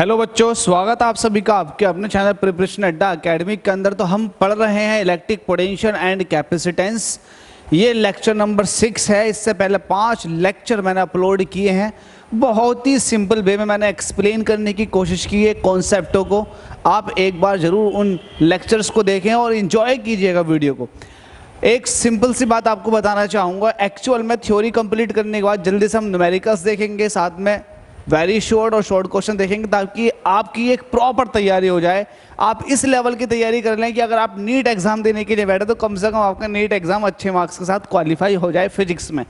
Hello बच्चों, स्वागत है आप सभी का आपके अपने चैनल प्रिपरेशन अड्डा एकेडमिक के अंदर। तो हम पढ़ रहे हैं इलेक्ट्रिक पोटेंशियल एंड कैपेसिटेंस। ये लेक्चर नंबर 6 है। इससे पहले 5 लेक्चर मैंने अपलोड किए हैं। बहुत ही सिंपल वे में मैंने एक्सप्लेन करने की कोशिश की है कॉन्सेप्टों को। आप एक बार ज़रूर उन लेक्चर्स को देखें और इन्जॉय कीजिएगा वीडियो को। एक सिंपल सी बात आपको बताना चाहूँगा, एक्चुअल में थ्योरी कंप्लीट करने के बाद जल्दी से हम न्यूमेरिकल्स देखेंगे, साथ में वेरी शॉर्ट और शॉर्ट क्वेश्चन देखेंगे, ताकि आपकी एक प्रॉपर तैयारी हो जाए। आप इस लेवल की तैयारी कर लें कि अगर आप नीट एग्जाम देने के लिए बैठे तो कम से कम आपका नीट एग्जाम अच्छे मार्क्स के साथ क्वालिफाई हो जाए फिजिक्स में।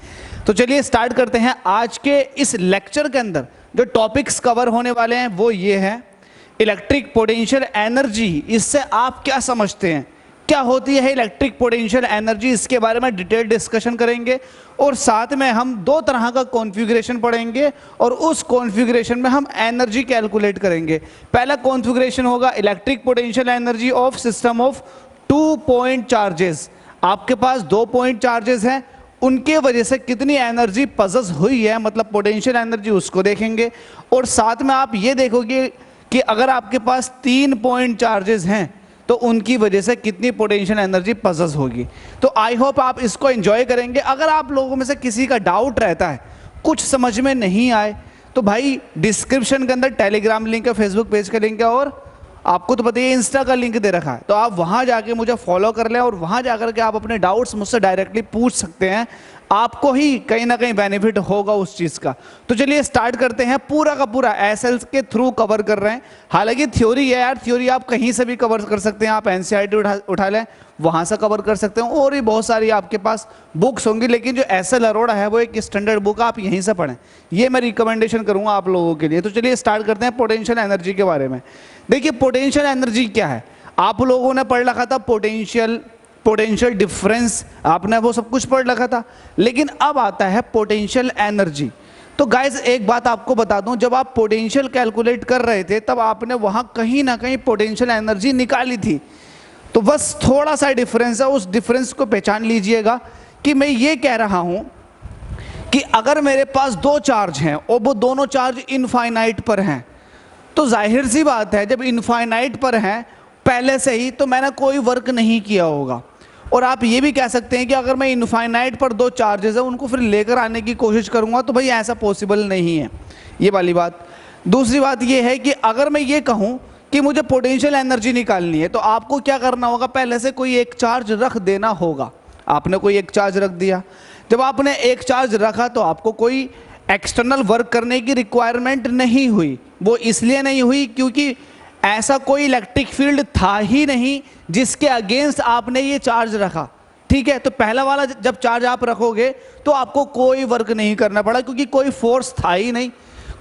तो चलिए स्टार्ट करते हैं। आज के इस लेक्चर के अंदर जो टॉपिक्स कवर होने वाले हैं वो ये है इलेक्ट्रिक पोटेंशियल एनर्जी। इससे आप क्या समझते हैं, क्या होती है इलेक्ट्रिक पोटेंशियल एनर्जी, इसके बारे में डिटेल डिस्कशन करेंगे। और साथ में हम 2 तरह का कॉन्फ़िगरेशन पढ़ेंगे और उस कॉन्फ़िगरेशन में हम एनर्जी कैलकुलेट करेंगे। पहला कॉन्फ़िगरेशन होगा electric potential energy of system of 2 point charges. आपके पास 2 पॉइंट चार्जेस हैं, उनके वजह से कितनी एनर्जी पजेस हुई है, मतलब पोटेंशियल एनर्जी, उसको देखेंगे। और साथ में आप ये देखोगे कि अगर आपके पास 3 पॉइंट चार्जेस हैं तो उनकी वजह से कितनी पोटेंशियल एनर्जी पजेस होगी। तो आई होप आप इसको एंजॉय करेंगे। अगर आप लोगों में से किसी का डाउट रहता है, कुछ समझ में नहीं आए, तो भाई डिस्क्रिप्शन के अंदर टेलीग्राम लिंक है, फेसबुक पेज का लिंक है और आपको तो पता ही इंस्टा का लिंक दे रखा है। तो आप वहां जाके मुझे फॉलो कर लें और वहां जाकर के आप अपने डाउट्स मुझसे डायरेक्टली पूछ सकते हैं। आपको ही कहीं ना कहीं बेनिफिट होगा उस चीज़ का। तो चलिए स्टार्ट करते हैं। पूरा का पूरा एसएल्स के थ्रू कवर कर रहे हैं। हालांकि थ्योरी है यार, थ्योरी आप कहीं से भी कवर कर सकते हैं। आप एनसीईआरटी उठा लें, वहाँ से कवर कर सकते हैं। और भी बहुत सारी आपके पास बुक्स होंगी, लेकिन जो एसएल अरोड़ा है वो एक स्टैंडर्ड बुक, आप यहीं से पढ़ें, ये मैं रिकमेंडेशन करूँगा आप लोगों के लिए। तो चलिए स्टार्ट करते हैं पोटेंशियल एनर्जी के बारे में। देखिए पोटेंशियल एनर्जी क्या है, आप लोगों ने पढ़ रखा था पोटेंशियल डिफरेंस, आपने वो सब कुछ पढ़ रखा था। लेकिन अब आता है पोटेंशियल एनर्जी। तो गाइज एक बात आपको बता दूं, जब आप पोटेंशियल कैलकुलेट कर रहे थे तब आपने वहां कहीं ना कहीं पोटेंशियल एनर्जी निकाली थी। तो बस थोड़ा सा डिफरेंस है, उस डिफरेंस को पहचान लीजिएगा कि मैं ये कह रहा हूं कि अगर मेरे पास 2 चार्ज हैं और वो दोनों चार्ज इनफाइनाइट पर हैं, तो जाहिर सी बात है जब इनफाइनाइट पर हैं पहले से ही, तो मैंने कोई वर्क नहीं किया होगा। और आप ये भी कह सकते हैं कि अगर मैं इनफाइनाइट पर 2 चार्जेस है उनको फिर लेकर आने की कोशिश करूंगा तो भाई ऐसा पॉसिबल नहीं है, ये वाली बात। दूसरी बात ये है कि अगर मैं ये कहूं कि मुझे पोटेंशियल एनर्जी निकालनी है, तो आपको क्या करना होगा, पहले से कोई एक चार्ज रख देना होगा। आपने कोई एक चार्ज रख दिया। जब आपने एक चार्ज रखा तो आपको कोई एक्सटर्नल वर्क करने की रिक्वायरमेंट नहीं हुई। वो इसलिए नहीं हुई क्योंकि ऐसा कोई इलेक्ट्रिक फील्ड था ही नहीं जिसके अगेंस्ट आपने ये चार्ज रखा। ठीक है, तो पहला वाला जब चार्ज आप रखोगे तो आपको कोई वर्क नहीं करना पड़ा, क्योंकि कोई फोर्स था ही नहीं,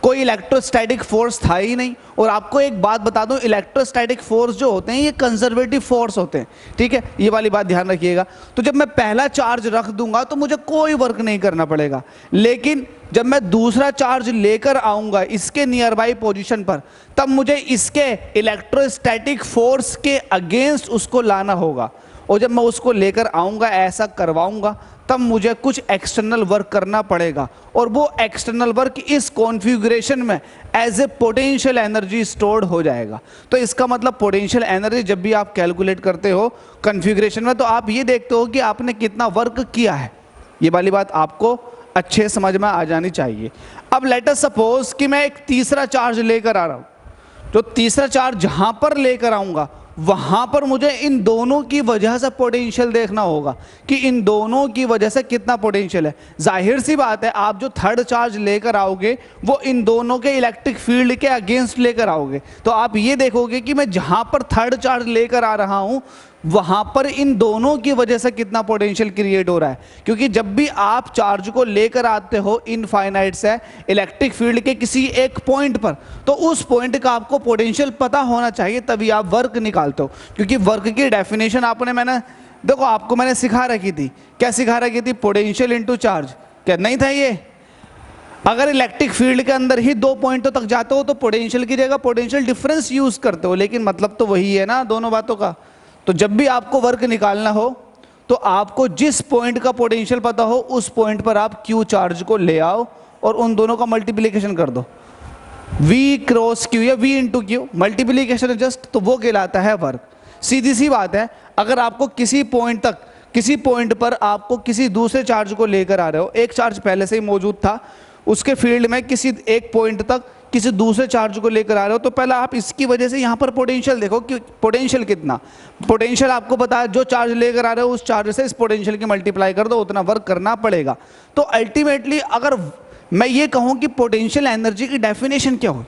कोई इलेक्ट्रोस्टैटिक फोर्स था ही नहीं। और आपको एक बात बता दूं, इलेक्ट्रोस्टैटिक फोर्स जो होते हैं ये कंजर्वेटिव फोर्स होते हैं। ठीक है, ये वाली बात ध्यान रखिएगा। तो जब मैं पहला चार्ज रख दूंगा तो मुझे कोई वर्क नहीं करना पड़ेगा। लेकिन जब मैं दूसरा चार्ज लेकर आऊंगा इसके नियर बाई पोजिशन पर, तब मुझे इसके इलेक्ट्रोस्टैटिक फोर्स के अगेंस्ट उसको लाना होगा। और जब मैं उसको लेकर आऊंगा, ऐसा करवाऊंगा, तब मुझे कुछ एक्सटर्नल वर्क करना पड़ेगा। और वो एक्सटर्नल वर्क इस कॉन्फ़िगरेशन में as a potential energy stored हो जाएगा। तो इसका मतलब पोटेंशियल एनर्जी जब भी आप कैलकुलेट करते हो कॉन्फ़िगरेशन में, तो आप ये देखते हो कि आपने कितना वर्क किया है। ये वाली बात आपको अच्छे समझ में आ जानी चाहिए। अब लेट अस सपोज कि मैं एक तीसरा चार्ज लेकर आ रहा हूँ। तो तीसरा चार्ज जहाँ पर लेकर आऊँगा वहाँ पर मुझे इन दोनों की वजह से पोटेंशियल देखना होगा कि इन दोनों की वजह से कितना पोटेंशियल है। जाहिर सी बात है आप जो थर्ड चार्ज लेकर आओगे वो इन दोनों के इलेक्ट्रिक फील्ड के अगेंस्ट लेकर आओगे। तो आप ये देखोगे कि मैं जहाँ पर थर्ड चार्ज लेकर आ रहा हूँ वहाँ पर इन दोनों की वजह से कितना पोटेंशियल क्रिएट हो रहा है। क्योंकि जब भी आप चार्ज को लेकर आते हो इनफाइनाइट से इलेक्ट्रिक फील्ड के किसी एक पॉइंट पर, तो उस पॉइंट का आपको पोटेंशियल पता होना चाहिए, तभी आप वर्क निकालते हो। क्योंकि वर्क की डेफिनेशन देखो आपको मैंने सिखा रखी थी। क्या सिखा रखी थी? Potential into charge. क्या नहीं था ये? अगर इलेक्ट्रिक फील्ड के अंदर ही 2 पॉइंटों तक जाते हो तो पोटेंशियल की जगह पोटेंशियल डिफरेंस यूज करते हो, लेकिन मतलब तो वही है ना दोनों बातों का। तो जब भी आपको वर्क निकालना हो तो आपको जिस पॉइंट का पोटेंशियल पता हो उस पॉइंट पर आप क्यू चार्ज को ले आओ और उन दोनों का मल्टीप्लिकेशन कर दो। V क्रॉस Q या V into Q, multiplication just, तो वो कहलाता है वर्क। सीधी सी बात है, अगर आपको किसी पॉइंट पर आपको किसी दूसरे चार्ज को लेकर आ रहे हो, एक चार्ज पहले से ही मौजूद था, उसके फील्ड में किसी एक पॉइंट तक किसी दूसरे चार्ज को लेकर आ रहे हो, तो पहले आप इसकी वजह से यहाँ पर पोटेंशियल देखो कि पोटेंशियल कितना, पोटेंशियल आपको पता है, जो चार्ज लेकर आ रहे हो उस चार्ज से इस पोटेंशियल की मल्टीप्लाई कर दो, उतना वर्क करना पड़ेगा। तो अल्टीमेटली अगर मैं ये कहूँ कि पोटेंशियल एनर्जी की डेफिनेशन क्या हो,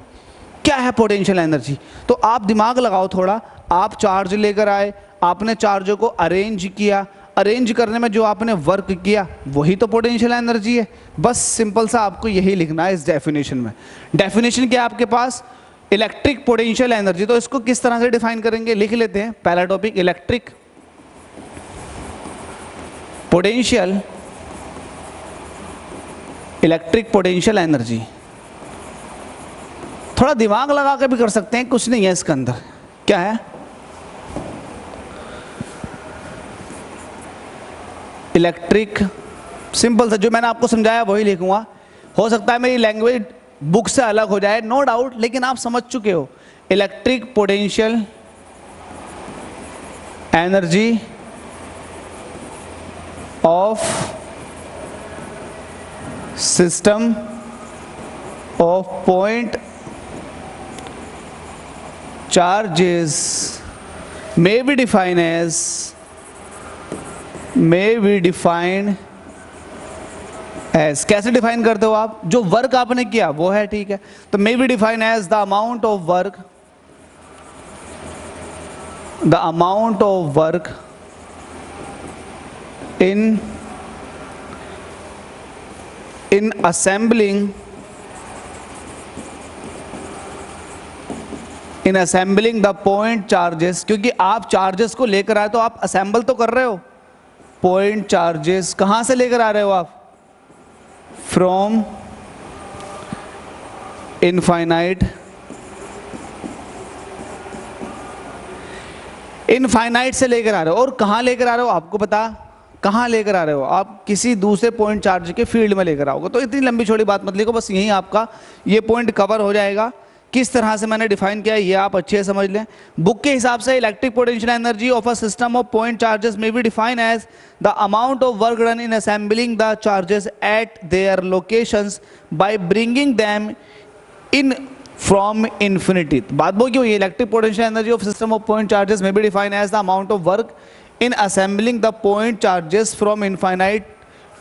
क्या है पोटेंशियल एनर्जी, तो आप दिमाग लगाओ थोड़ा। आप चार्ज लेकर आए, आपने चार्ज को अरेंज किया, अरेंज करने में जो आपने वर्क किया वही तो पोटेंशियल एनर्जी है। बस सिंपल सा आपको यही लिखना है इस डेफिनेशन में। डेफिनेशन क्या है आपके पास, इलेक्ट्रिक पोटेंशियल एनर्जी। तो इसको किस तरह से डिफाइन करेंगे, लिख लेते हैं। पहला topic electric potential, electric potential energy. थोड़ा दिमाग लगा के भी कर सकते हैं, कुछ नहीं है इसके अंदर। क्या है, इलेक्ट्रिक, सिंपल सा जो मैंने आपको समझाया वही लिखूंगा। हो सकता है मेरी लैंग्वेज बुक से अलग हो जाए, नो डाउट, लेकिन आप समझ चुके हो। Electric potential energy of system of point charges may be defined as, कैसे डिफाइन करते हो आप, जो वर्क आपने किया वो है, ठीक है। तो may be defined as the amount of work in assembling the point charges, क्योंकि आप चार्जेस को लेकर आए तो आप असेंबल तो कर रहे हो। पॉइंट चार्जेस कहां से लेकर आ रहे हो आप, फ्रॉम इनफाइनाइट से लेकर आ रहे हो। और कहां लेकर आ रहे हो आपको पता, कहां लेकर आ रहे हो आप, किसी दूसरे पॉइंट चार्ज के फील्ड में लेकर आओगे। तो इतनी लंबी छोटी बात मत लिखो, बस यही आपका ये पॉइंट कवर हो जाएगा। किस तरह से मैंने डिफाइन किया ये आप अच्छे से समझ लें। बुक के हिसाब से electric potential energy of a system of point charges may be define as the amount of work done in assembling the charges at their locations by bringing them in from infinity. बात वो क्यों, electric potential energy of system of point charges may be define as the amount of work in assembling the point charges from infinite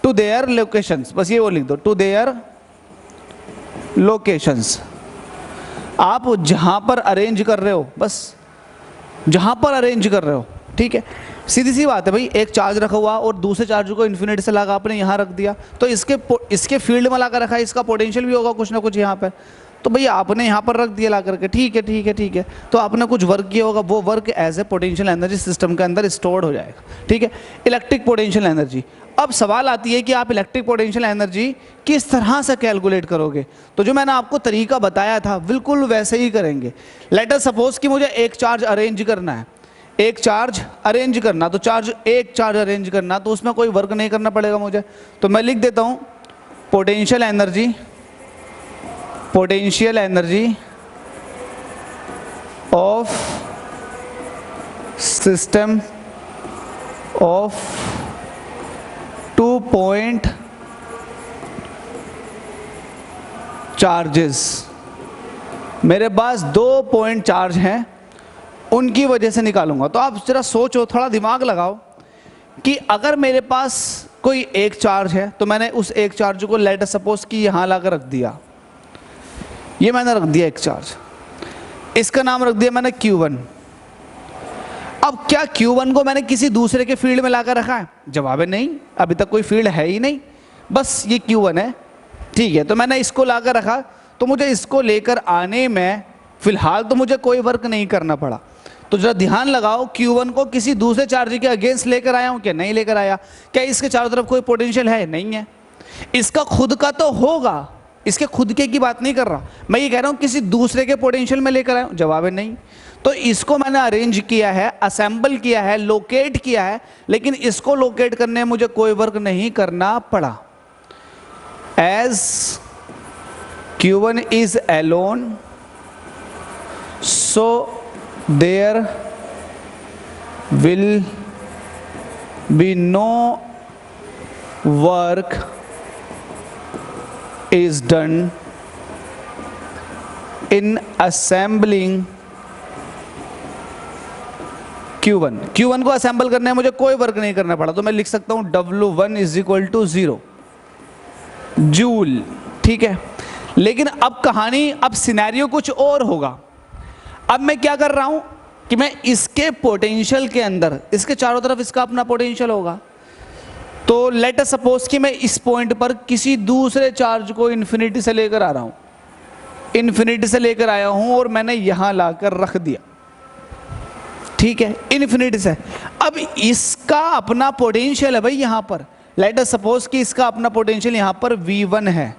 to their locations. बस ये वो लिख दो, to their locations. आप जहां पर अरेंज कर रहे हो, बस जहां पर अरेंज कर रहे हो, ठीक है। सीधी सी बात है भाई, एक चार्ज रखा हुआ और दूसरे चार्ज को इन्फिनिटी से लगा आपने यहाँ रख दिया, तो इसके फील्ड में लगा रखा है, इसका पोटेंशियल भी होगा कुछ ना कुछ यहाँ पर। तो भैया आपने यहाँ पर रख दिया ला करके, ठीक है ठीक है ठीक है, तो आपने कुछ वर्क किया होगा, वो work as a potential energy system के अंदर स्टोर्ड हो जाएगा, ठीक है। Electric potential energy. अब सवाल आती है कि आप इलेक्ट्रिक पोटेंशियल एनर्जी किस तरह से कैलकुलेट करोगे। तो जो मैंने आपको तरीका बताया था बिल्कुल वैसे ही करेंगे। लेट अस सपोज कि मुझे एक चार्ज अरेंज करना है, एक चार्ज अरेंज करना, तो एक चार्ज अरेंज करना, तो उसमें कोई वर्क नहीं करना पड़ेगा मुझे। तो मैं लिख देता हूँ potential energy of system of 2 point charges. मेरे पास 2 पॉइंट चार्ज हैं, उनकी वजह से निकालूंगा। तो आप जरा सोचो, थोड़ा दिमाग लगाओ कि अगर मेरे पास कोई एक चार्ज है, तो मैंने उस एक चार्ज को लेट अस सपोज कि यहां लाकर रख दिया, ये मैंने रख दिया एक चार्ज, इसका नाम रख दिया मैंने Q1। अब क्या Q1 को मैंने किसी दूसरे के फील्ड में लाकर रखा है? जवाब है नहीं, अभी तक कोई फील्ड है ही नहीं, बस ये Q1 है, ठीक है। तो मैंने इसको लाकर रखा, तो मुझे इसको लेकर आने में फिलहाल तो मुझे कोई वर्क नहीं करना पड़ा। तो जरा ध्यान लगाओ, Q1 को किसी दूसरे चार्ज के अगेंस्ट लेकर आया हूं क्या? नहीं लेकर आया। क्या इसके चारों तरफ कोई पोटेंशियल है? नहीं है। इसका खुद का तो होगा, इसके खुद के की बात नहीं कर रहा मैं, ये कह रहा हूं किसी दूसरे के पोटेंशियल में लेकर आया हूं। जवाब है नहीं। तो इसको मैंने अरेंज किया है, असेंबल किया है, लोकेट किया है, लेकिन इसको लोकेट करने में मुझे कोई वर्क नहीं करना पड़ा। As Q1 is alone, so there will be no work is done in assembling Q1. Q1 को असेंबल करने में मुझे कोई वर्क नहीं करना पड़ा, तो मैं लिख सकता हूं W1 is equal to 0 joule. ठीक है, लेकिन अब कहानी, अब सिनेरियो कुछ और होगा। अब मैं क्या कर रहा हूं कि मैं इसके पोटेंशियल के अंदर, इसके चारों तरफ इसका अपना पोटेंशियल होगा। तो लेट अस सपोज कि मैं इस पॉइंट पर किसी दूसरे चार्ज को इन्फिनिटी से लेकर आ रहा हूं, इन्फिनिटी से लेकर आया हूं और मैंने यहां लाकर रख दिया। ठीक है, इन्फिनिटी से। अब इसका अपना पोटेंशियल है भाई यहां पर। लेट अस सपोज कि इसका अपना पोटेंशियल यहां पर V1 है।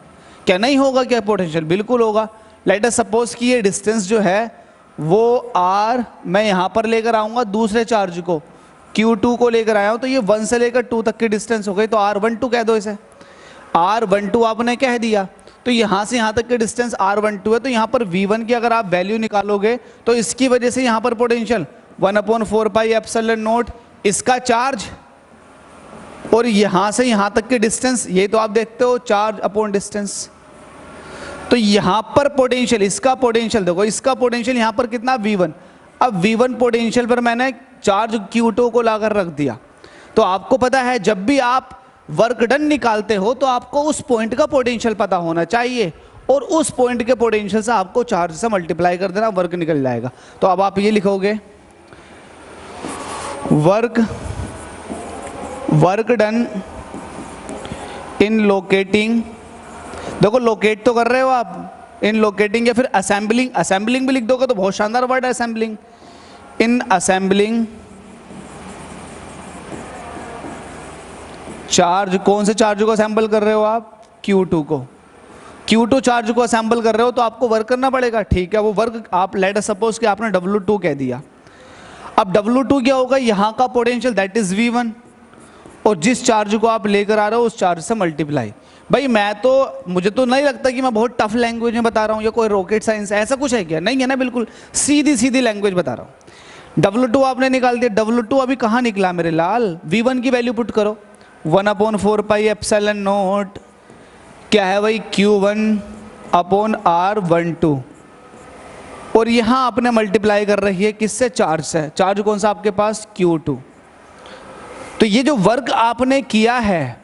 क्या नहीं होगा क्या पोटेंशियल? बिल्कुल होगा। लेट अस सपोज कि ये डिस्टेंस जो है वो R, मैं यहां पर लेकर आऊंगा दूसरे चार्ज को, Q2 को लेकर आया हूं, तो ये 1 से लेकर 2 तक की डिस्टेंस हो गई, तो R12 कह दो इसे। R12 आपने कह दिया, तो यहां से यहां तक की डिस्टेंस R12 है। तो यहां पर V1 की अगर आप वैल्यू निकालोगे तो इसकी वजह से यहां पर पोटेंशियल 1/4 पाई एप्सिलॉन नॉट, इसका चार्ज और यहां से यहां तक की डिस्टेंस, ये तो आप देखते हो चार्ज अपॉन डिस्टेंस। तो यहां पर पोटेंशियल, इसका पोटेंशियल देखो, इसका पोटेंशियल यहां पर कितना V1। अब V1 पोटेंशियल पर मैंने चार्ज Q2 को लाकर रख दिया। तो आपको पता है जब भी आप वर्क डन निकालते हो तो आपको उस पॉइंट का पोटेंशियल पता होना चाहिए, और उस पॉइंट के पोटेंशियल से आपको चार्ज से मल्टीप्लाई कर देना, वर्क निकल जाएगा। तो अब आप ये लिखोगे वर्क डन इन लोकेटिंग, देखो लोकेट तो कर रहे हो आप, इन लोकेटिंग या फिर असेंबलिंग, असेंबलिंग भी लिख दोगे तो बहुत शानदार वर्ड है असेंबलिंग। इन असेंबलिंग चार्ज, कौन से चार्ज को असेंबल कर रहे हो आप? Q2 को। Q2 चार्ज को असेंबल कर रहे हो तो आपको वर्क करना पड़ेगा। ठीक है, वो वर्क आप लेट अस सपोज कि आपने W2 कह दिया। अब W2 क्या होगा? यहाँ का पोटेंशियल दैट इज V1, और जिस चार्ज को आप लेकर आ रहे हो उस चार्ज से मल्टीप्लाई। भाई मुझे तो नहीं लगता कि मैं बहुत टफ लैंग्वेज में बता रहा हूँ या कोई रॉकेट साइंस ऐसा कुछ है क्या? नहीं है ना, बिल्कुल सीधी सीधी लैंग्वेज बता रहा हूँ। W2 आपने निकाल दिया, W2 अभी कहाँ निकला मेरे लाल? V1 की वैल्यू पुट करो, 1/4 पाई एप्सिलॉन नॉट, क्या है भाई? Q1 अपॉन R12, और यहां आपने मल्टीप्लाई कर रही है किससे? चार्ज से। चार्ज कौन सा आपके पास? Q2। तो ये जो वर्क आपने किया है,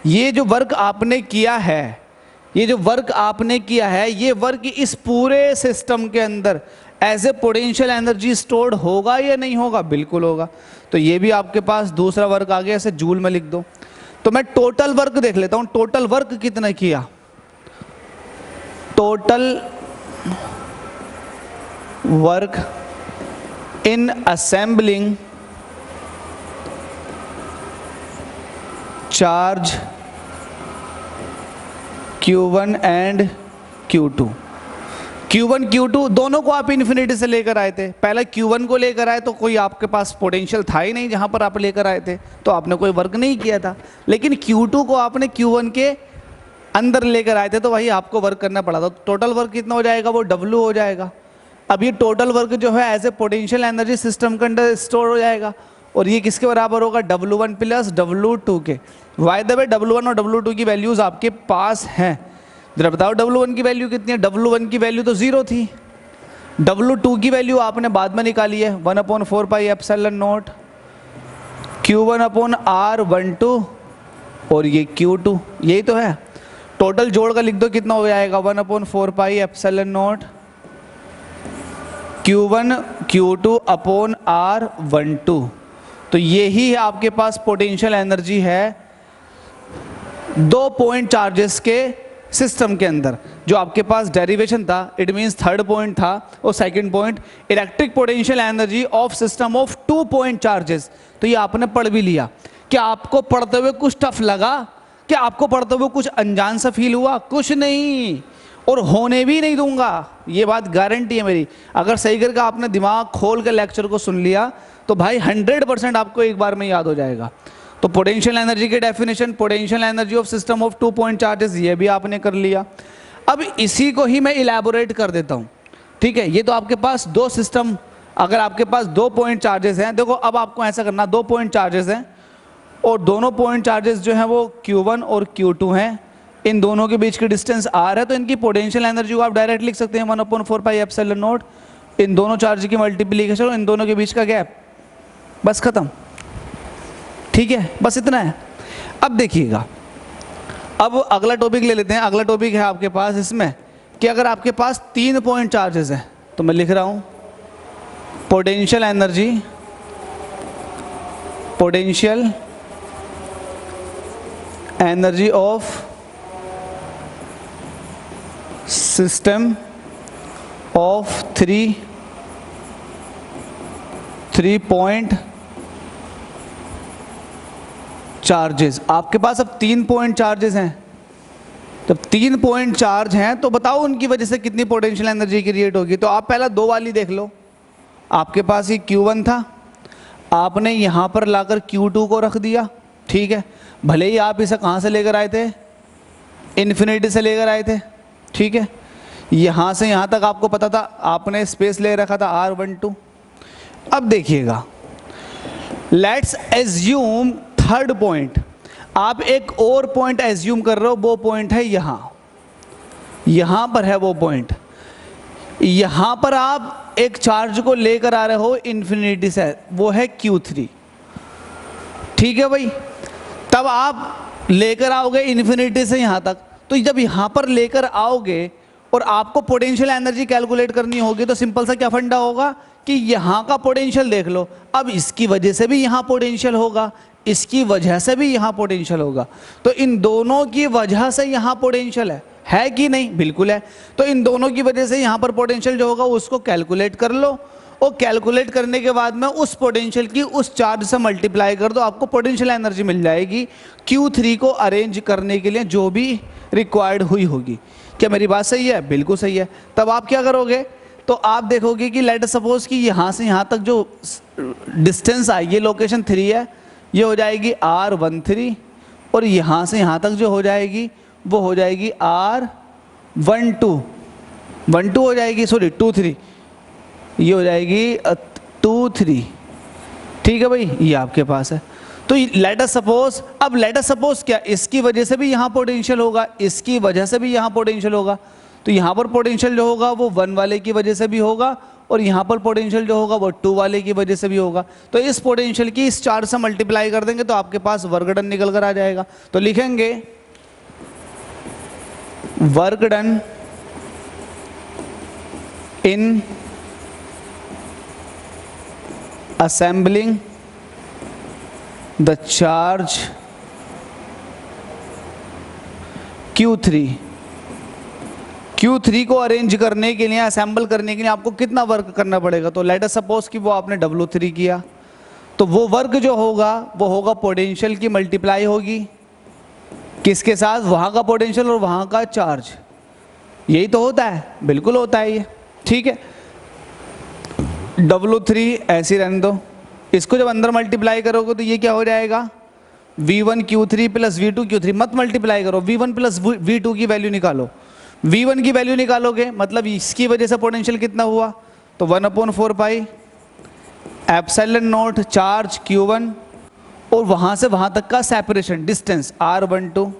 ये जो वर्क आपने किया है, ये जो वर्क आपने किया है, ये वर्क इस पूरे सिस्टम के अंदर as a potential energy stored होगा या नहीं होगा? बिल्कुल होगा। तो ये भी आपके पास दूसरा वर्क आ गया, इसे जूल में लिख दो। तो मैं टोटल वर्क देख लेता हूं, टोटल वर्क कितना किया? Total work in assembling charge Q1 and Q2। Q1 Q2 दोनों को आप इन्फिनिटी से लेकर आए थे। पहले Q1 को लेकर आए तो कोई आपके पास पोटेंशियल था ही नहीं जहां पर आप लेकर आए थे, तो आपने कोई वर्क नहीं किया था। लेकिन Q2 को आपने Q1 के अंदर लेकर आए थे तो वही आपको वर्क करना पड़ा था। टोटल वर्क कितना हो जाएगा? वो W हो जाएगा। अब ये टोटल वर्क जो है as a potential energy system के अंदर स्टोर हो जाएगा, और ये किसके बराबर होगा? W1 प्लस W2 के। बाय द वे W1 और W2 की वैल्यूज आपके पास हैं, जरा बताओ W1 की वैल्यू कितनी है? W1 की वैल्यू तो 0 थी। W2 की वैल्यू आपने बाद में निकाली है, 1/4 pi epsilon not, Q1 upon R12 और ये Q2, यही तो है। टोटल जोड़ का लिख दो, कितना हो जाएगा? 1/4 pi epsilon not Q1 Q2 upon R12। तो यही आपके पास पोटेंशियल एनर्जी है 2 पॉइंट चार्जेस के सिस्टम के अंदर। जो आपके पास डेरिवेशन था, इट मींस थर्ड पॉइंट था, और second point electric potential energy of system of 2 point charges. तो ये आपने पढ़ भी लिया। क्या आपको पढ़ते हुए कुछ टफ लगा? क्या आपको पढ़ते हुए कुछ अनजान सा फील हुआ? कुछ नहीं, और होने भी नहीं दूंगा, ये बात गारंटी है मेरी। अगर सही करके आपने दिमाग खोल कर लेक्चर को सुन लिया तो भाई 100% आपको एक बार में याद हो जाएगा। तो पोटेंशियल एनर्जी की definition, potential energy of system of 2 point charges, ये भी आपने कर लिया। अब इसी को ही मैं इलैबोरेट कर देता हूँ, ठीक है। ये तो आपके पास दो सिस्टम, अगर आपके पास 2 पॉइंट चार्जेस हैं, देखो अब आपको ऐसा करना, 2 पॉइंट चार्जेस हैं और दोनों पॉइंट चार्जेस जो हैं वो Q1 और Q2 हैं, इन दोनों के बीच की डिस्टेंस R है, तो इनकी पोटेंशियल एनर्जी को आप डायरेक्ट लिख सकते हैं 1/4 पाई एप्सिलॉन नॉट, इन दोनों चार्ज की मल्टीप्लिकेशन और इन दोनों के बीच का गैप, बस खत्म, ठीक है, बस इतना है। अब देखिएगा, अब अगला टॉपिक ले लेते हैं। अगला टॉपिक है आपके पास इसमें कि अगर आपके पास 3 पॉइंट चार्जेस हैं, तो मैं लिख रहा हूं potential energy of system of 3 point charges. आपके पास अब 3 पॉइंट चार्जेस हैं, जब 3 पॉइंट चार्ज हैं तो बताओ उनकी वजह से कितनी पोटेंशियल एनर्जी क्रिएट होगी। तो आप पहला 2 वाली देख लो, आपके पास ये Q1 था, आपने यहाँ पर लाकर Q2 को रख दिया, ठीक है, भले ही आप इसे कहाँ से लेकर आए थे, इन्फिनिटी से लेकर आए थे, ठीक है, यहाँ से यहाँ तक आपको पता था, आपने स्पेस ले रखा था R12। अब देखिएगा, लेट्स एज्यूम थर्ड पॉइंट, आप एक और पॉइंट एज्यूम कर रहे हो, वो पॉइंट है यहाँ पर है वो पॉइंट, यहाँ पर आप एक चार्ज को लेकर आ रहे हो इन्फिनिटी से, वो है Q3, ठीक है भाई। तब आप लेकर आओगे इन्फिनिटी से यहाँ तक, तो जब यहाँ पर लेकर आओगे और आपको पोटेंशियल एनर्जी कैलकुलेट करनी होगी, तो सिंपल सा क्या फंडा होगा कि यहाँ का पोटेंशियल देख लो, अब इसकी वजह से भी यहाँ पोटेंशियल होगा, इसकी वजह से भी यहाँ पोटेंशियल होगा, तो इन दोनों की वजह से यहाँ पोटेंशियल है कि नहीं, बिल्कुल है। तो इन दोनों की वजह से यहाँ पर पोटेंशियल जो होगा उसको कैलकुलेट कर लो, और कैलकुलेट करने के बाद में उस पोटेंशियल की उस चार्ज से मल्टीप्लाई कर दो, आपको पोटेंशियल एनर्जी मिल जाएगी Q3 को अरेंज करने के लिए जो भी रिक्वायर्ड हुई होगी। क्या मेरी बात सही है? बिल्कुल सही है। तब आप क्या करोगे, तो आप देखोगे कि लेट सपोज कि यहाँ से यहाँ तक जो डिस्टेंस आई, ये लोकेशन 3 है, ये हो जाएगी R13, और यहाँ से यहाँ तक जो हो जाएगी वो हो जाएगी R12 हो जाएगी, सॉरी 23, ये हो जाएगी 23, ठीक है भाई, ये आपके पास है। तो लेट अस सपोज, अब लेट अस सपोज क्या, इसकी वजह से भी यहाँ पोटेंशियल होगा, इसकी वजह से भी यहाँ पोटेंशियल होगा, तो यहाँ पर पोटेंशियल जो होगा वो 1 वाले की वजह से भी होगा, और यहाँ पर पोटेंशियल जो होगा वो 2 वाले की वजह से भी होगा। तो इस पोटेंशियल की इस चार्ज से मल्टीप्लाई कर देंगे तो आपके पास वर्क डन निकल कर आ जाएगा। तो लिखेंगे work done in assembling the charge Q3 को अरेंज करने के लिए, असेंबल करने के लिए आपको कितना वर्क करना पड़ेगा। तो लेट अस सपोज कि वो आपने W3 किया, तो वो वर्क जो होगा वो होगा पोटेंशियल की मल्टीप्लाई होगी किसके साथ, वहाँ का पोटेंशियल और वहाँ का चार्ज। यही तो होता है, बिल्कुल होता है ये, ठीक है। W3 ऐसे ही रहने दो, इसको जब अंदर मल्टीप्लाई करोगे तो ये क्या हो जाएगा, V1 Q3 plus V2 Q3, मत मल्टीप्लाई करो, V1 प्लस V2 की वैल्यू निकालो। V1 की वैल्यू निकालोगे मतलब इसकी वजह से पोटेंशियल कितना हुआ, तो 1/4 pi epsilon not charge Q1, और वहाँ से वहाँ तक का separation distance R12,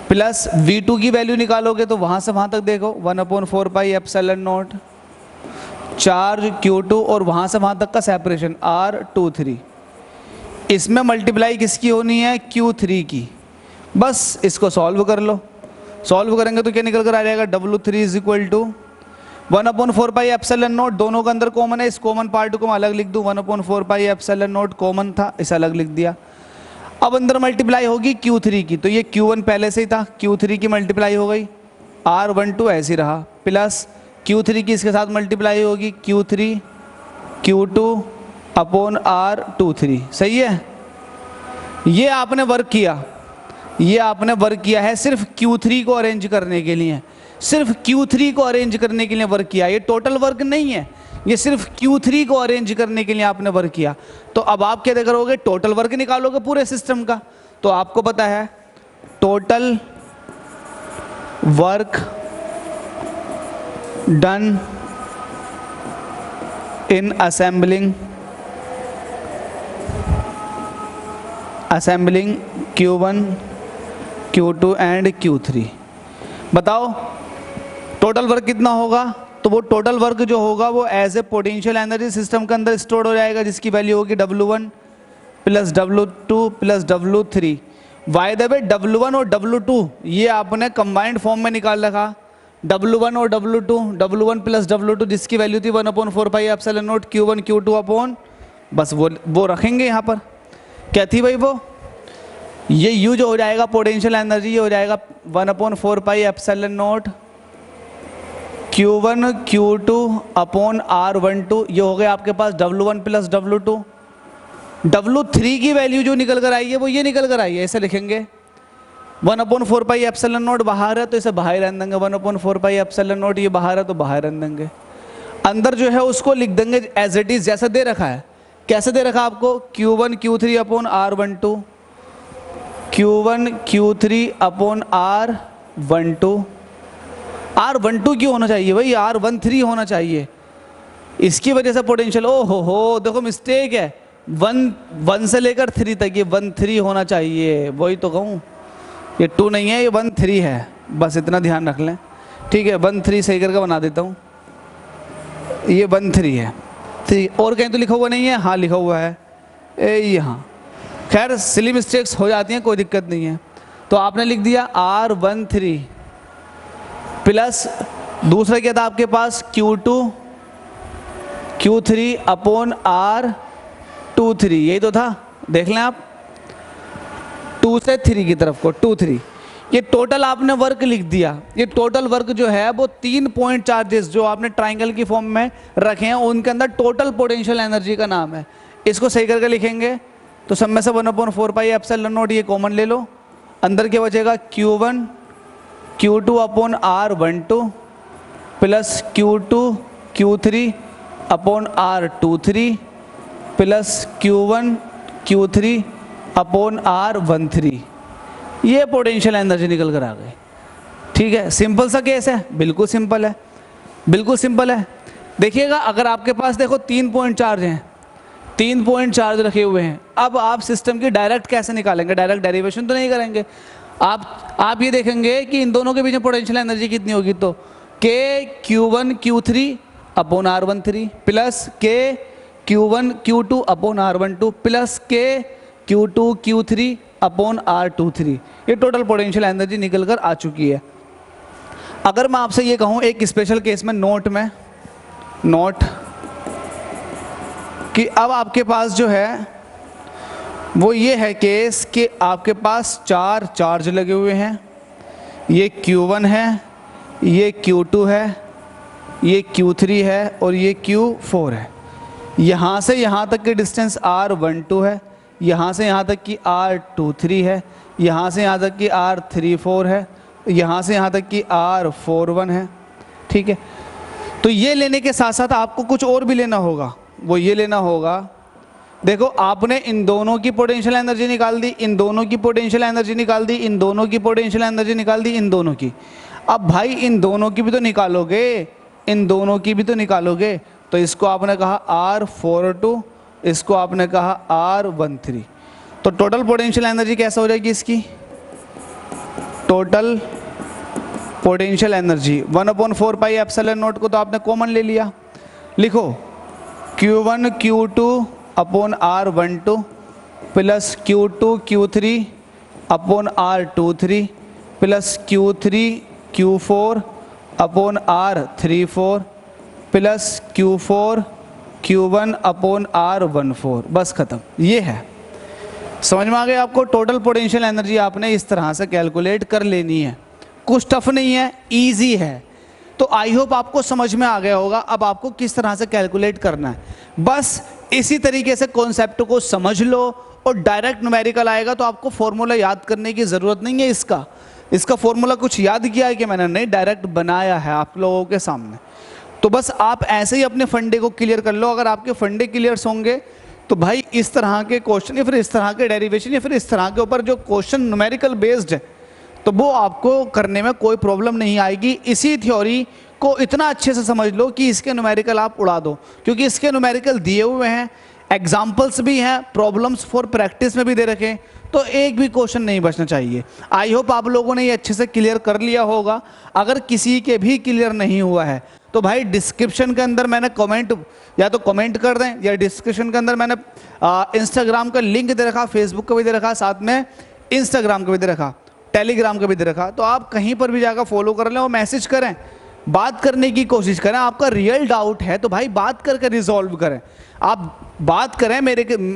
plus V2 की वैल्यू निकालोगे तो वहाँ से वहाँ तक देखो 1/4 pi epsilon not charge Q2, और वहाँ से वहाँ तक का सेपरेशन R23। इसमें मल्टीप्लाई किसकी होनी है, Q3 की। बस इसको सॉल्व कर लो, सॉल्व करेंगे तो क्या निकल कर आ जाएगा, W3 is equal to 1/4 pi epsilon naught, दोनों का अंदर कॉमन है, इस कॉमन पार्ट को मैं अलग लिख दूँ, 1/4 पाई एप्सिलॉन नॉट कॉमन था, इसे अलग लिख दिया। अब अंदर मल्टीप्लाई होगी Q3 की, तो ये Q1 पहले से ही था, Q3 की मल्टीप्लाई हो गई, R12 ऐसे रहा, प्लस Q3 की इसके साथ मल्टीप्लाई होगी, Q3 Q2 अपॉन R23, सही है। ये आपने वर्क किया, ये आपने वर्क किया है सिर्फ Q3 को अरेंज करने के लिए, सिर्फ Q3 को अरेंज करने के लिए वर्क किया, ये टोटल वर्क नहीं है, ये सिर्फ Q3 को अरेंज करने के लिए आपने वर्क किया। तो अब आप क्या करोगे, टोटल वर्क निकालोगे पूरे सिस्टम का, तो आपको पता है total work done in assembling Q1 Q2 and Q3। बताओ टोटल वर्क कितना होगा? तो वो टोटल वर्क जो होगा वो as a potential energy system के अंदर स्टोर हो जाएगा, जिसकी वैल्यू होगी W1 plus W2 plus W3। By the way W1 और W2 ये आपने कंबाइंड फॉर्म में निकाल रखा, W1 और W2, W1 प्लस W2 जिसकी वैल्यू थी 1/4 pi epsilon not Q1 Q2 upon, बस वो रखेंगे यहाँ पर। क्या थी भाई वो? ये U जो हो जाएगा पोटेंशियल एनर्जी, ये हो जाएगा 1/4 pi epsilon not Q1 Q2 upon R12। ये हो गया आपके पास W1 प्लस W2। W3 की वैल्यू जो निकल कर आई है वो ये निकल कर आई है, ऐसे लिखेंगे 1/4 पाई एप्सिलॉन नॉट बाहर है तो इसे बाहर रहने देंगे, 1/4 पाई एप्सिलॉन नॉट ये बाहर है तो बाहर रहने देंगे। अंदर जो है उसको लिख देंगे एज इट इज जैसा दे रखा है। कैसे दे रखा आपको? Q1 Q3 upon R12, Q1 Q3 upon R12। R12 क्यों होना चाहिए भाई? R13 होना चाहिए, इसकी वजह से पोटेंशियल। ओ हो देखो मिस्टेक है, 1 से लेकर 3 तक ये 13 होना चाहिए, वही तो कहूँ, ये 2 नहीं है, ये 13 है, बस इतना ध्यान रख लें। ठीक है, 13 सही करके बना देता हूँ, ये 13 है। 3 और कहीं तो लिखा हुआ नहीं है? हाँ लिखा हुआ है यहाँ। खैर सिली मिस्टेक्स हो जाती हैं, कोई दिक्कत नहीं है। तो आपने लिख दिया R13 प्लस दूसरा क्या था आपके पास? Q2 Q3 अपॉन R23, यही तो था, देख लें आप 2 से 3 की तरफ को 2 3। ये टोटल आपने वर्क लिख दिया। ये टोटल वर्क जो है वो 3 पॉइंट चार्जेस जो आपने ट्राइंगल की फॉर्म में रखे हैं उनके अंदर टोटल पोटेंशियल एनर्जी का नाम है। इसको सही करके लिखेंगे तो सब में से 1/4 पाई एप्सिलॉन नॉट ये कॉमन ले लो, अंदर क्या बचेगा? Q1 Q2 upon R12 plus Q2 Q3 upon R23 plus Q1 Q3 upon R13। ये पोटेंशियल एनर्जी निकल कर आ गई। ठीक है, सिंपल सा केस है, बिल्कुल सिंपल है, बिल्कुल सिंपल है। देखिएगा अगर आपके पास देखो 3 पॉइंट चार्ज हैं, 3 पॉइंट चार्ज रखे हुए हैं, अब आप सिस्टम की डायरेक्ट कैसे निकालेंगे? डायरेक्ट डेरिवेशन तो नहीं करेंगे। आप ये देखेंगे कि इन दोनों के बीच में पोटेंशियल एनर्जी कितनी होगी, तो K Q1 Q3 upon R13 plus K Q1 Q2 upon R12 plus K Q2 Q3 upon R23। ये टोटल पोटेंशियल एनर्जी निकल कर आ चुकी है। अगर मैं आपसे ये कहूँ एक स्पेशल केस में नोट कि अब आपके पास जो है वो ये है केस कि आपके पास 4 चार्ज लगे हुए हैं, ये Q1 है, ये Q2 है, ये Q3 है और ये Q4 है। यहाँ से यहाँ तक की डिस्टेंस R12 है, यहाँ से यहाँ तक की R23 है, यहाँ से यहाँ तक की R34 है, यहाँ से यहाँ तक की R41 है। ठीक है, तो ये लेने के साथ साथ आपको कुछ और भी लेना होगा, वो ये लेना होगा, देखो आपने इन दोनों की पोटेंशियल एनर्जी निकाल दी, इन दोनों की पोटेंशियल एनर्जी निकाल दी, इन दोनों की पोटेंशियल एनर्जी निकाल दी, इन दोनों की। अब भाई इन दोनों की भी तो निकालोगे, इन दोनों की भी तो निकालोगे, तो इसको आपने कहा R42, इसको आपने कहा R13। तो टोटल पोटेंशियल एनर्जी कैसे हो जाएगी इसकी? Total potential energy 1/4 pi epsilon not को तो आपने कॉमन ले लिया, लिखो Q1 Q2 upon R12 plus Q2 Q3 upon R23 plus Q3 Q4 upon R34 plus Q4 Q1 upon R14। बस खत्म, ये है। समझ में आ गया आपको? टोटल पोटेंशियल एनर्जी आपने इस तरह से कैलकुलेट कर लेनी है, कुछ टफ नहीं है, इजी है। तो आई होप आपको समझ में आ गया होगा अब आपको किस तरह से कैलकुलेट करना है। बस इसी तरीके से कॉन्सेप्ट को समझ लो और डायरेक्ट न्यूमेरिकल आएगा तो आपको फॉर्मूला याद करने की ज़रूरत नहीं है। इसका फॉर्मूला कुछ याद किया है कि मैंने? नहीं, डायरेक्ट बनाया है आप लोगों के सामने। तो बस आप ऐसे ही अपने फंडे को क्लियर कर लो। अगर आपके फंडे क्लियर होंगे तो भाई इस तरह के क्वेश्चन या फिर इस तरह के डेरिवेशन या फिर इस तरह के ऊपर जो क्वेश्चन न्यूमेरिकल बेस्ड है तो वो आपको करने में कोई प्रॉब्लम नहीं आएगी। इसी थ्योरी को इतना अच्छे से समझ लो कि इसके न्यूमेरिकल आप उड़ा दो, क्योंकि इसके न्यूमेरिकल दिए हुए हैं, एग्जाम्पल्स भी हैं, प्रॉब्लम्स फॉर प्रैक्टिस में भी दे रखे, तो एक भी क्वेश्चन नहीं बचना चाहिए। आई होप आप लोगों ने ये अच्छे से क्लियर कर लिया होगा। अगर किसी के भी क्लियर नहीं हुआ है तो भाई डिस्क्रिप्शन के अंदर मैंने कमेंट, या तो कमेंट कर दें, या डिस्क्रिप्शन के अंदर मैंने इंस्टाग्राम का लिंक दे रखा, फेसबुक का भी दे रखा, साथ में इंस्टाग्राम का भी दे रखा, टेलीग्राम का भी दे रखा। तो आप कहीं पर भी जाकर फॉलो कर लें और मैसेज करें, बात करने की कोशिश करें। आपका रियल डाउट है तो भाई बात करके रिजॉल्व करें। आप बात करें,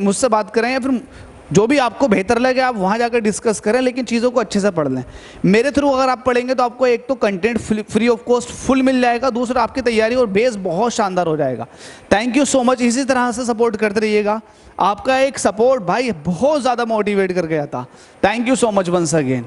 मुझसे बात करें, या फिर जो भी आपको बेहतर लगे आप वहाँ जाकर डिस्कस करें, लेकिन चीज़ों को अच्छे से पढ़ लें। मेरे थ्रू अगर आप पढ़ेंगे तो आपको एक तो content free of cost full मिल जाएगा, दूसरा आपकी तैयारी और बेस बहुत शानदार हो जाएगा। Thank you so much. इसी तरह से सपोर्ट करते रहिएगा। आपका एक सपोर्ट भाई बहुत ज़्यादा मोटिवेट करके आता। Thank you so much once again.